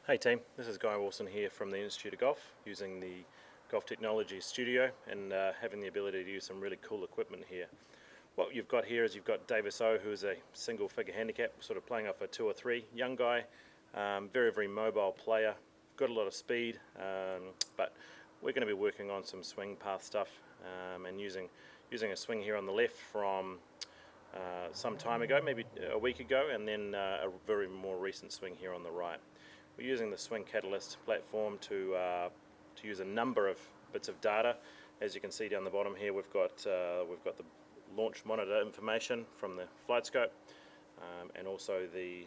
Hey team, this is Guy Wilson here from the Institute of Golf, using the Golf Technology Studio and having the ability to use some really cool equipment here. What you've got here is you've got Davis O, who is a single figure handicap, sort of playing off a 2 or 3, young guy, very mobile player, got a lot of speed, but we're going to be working on some swing path stuff and using a swing here on the left from some time ago, maybe a week ago, and then a very more recent swing here on the right. We're using the Swing Catalyst platform to use a number of bits of data. As you can see down the bottom here, we've got the launch monitor information from the flight scope, and also the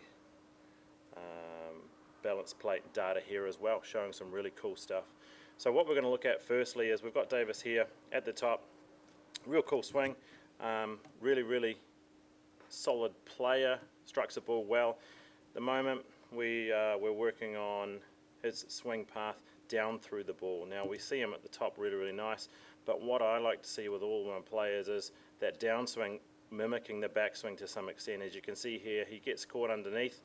balance plate data here as well, showing some really cool stuff. So what we're going to look at firstly is we've got Davis here at the top. Real cool swing, really solid player, strikes the ball well. At the moment we're working on his swing path down through the ball. Now we see him at the top really nice, but what I like to see with all my players is that downswing mimicking the backswing to some extent. As you can see here, he gets caught underneath.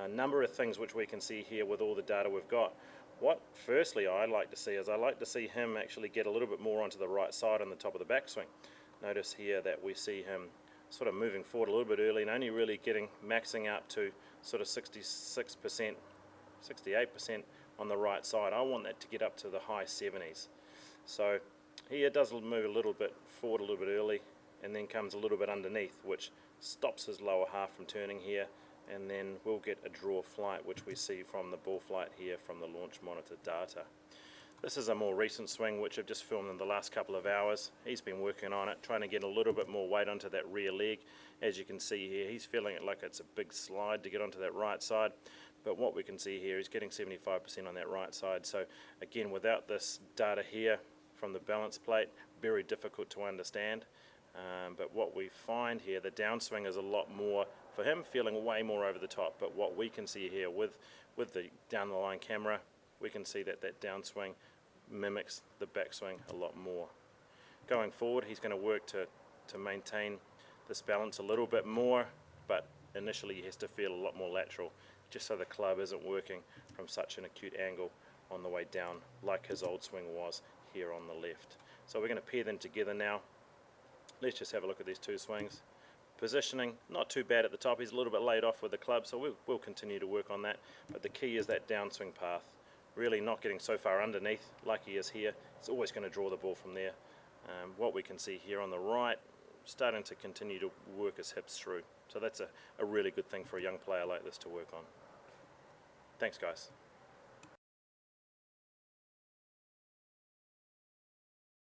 A number of things which we can see here with all the data we've got. What firstly I like to see is I like to see him actually get a little bit more onto the right side on the top of the backswing. Notice here that we see him sort of moving forward a little bit early and only really maxing out to sort of 66%, 68% on the right side. I want that to get up to the high 70s. So here does move a little bit forward a little bit early and then comes a little bit underneath, which stops his lower half from turning here, and then we'll get a draw flight, which we see from the ball flight here from the launch monitor data. This is a more recent swing which I've just filmed in the last couple of hours. He's been working on it, trying to get a little bit more weight onto that rear leg. As you can see here, he's feeling it like it's a big slide to get onto that right side. But what we can see here, he's getting 75% on that right side. So again, without this data here from the balance plate, very difficult to understand. But what we find here, the downswing is a lot more, for him, feeling way more over the top. But what we can see here with the down the line camera, we can see that that downswing mimics the backswing a lot more. Going forward, he's going to work to maintain this balance a little bit more, but initially he has to feel a lot more lateral, just so the club isn't working from such an acute angle on the way down like his old swing was here on the left. So we're going to pair them together now. Let's just have a look at these two swings. Positioning, not too bad at the top. He's a little bit laid off with the club, so we'll continue to work on that. But the key is that downswing path. Really not getting so far underneath like he is here. He's always going to draw the ball from there. What we can see here on the right, starting to continue to work his hips through. So that's a really good thing for a young player like this to work on. Thanks guys.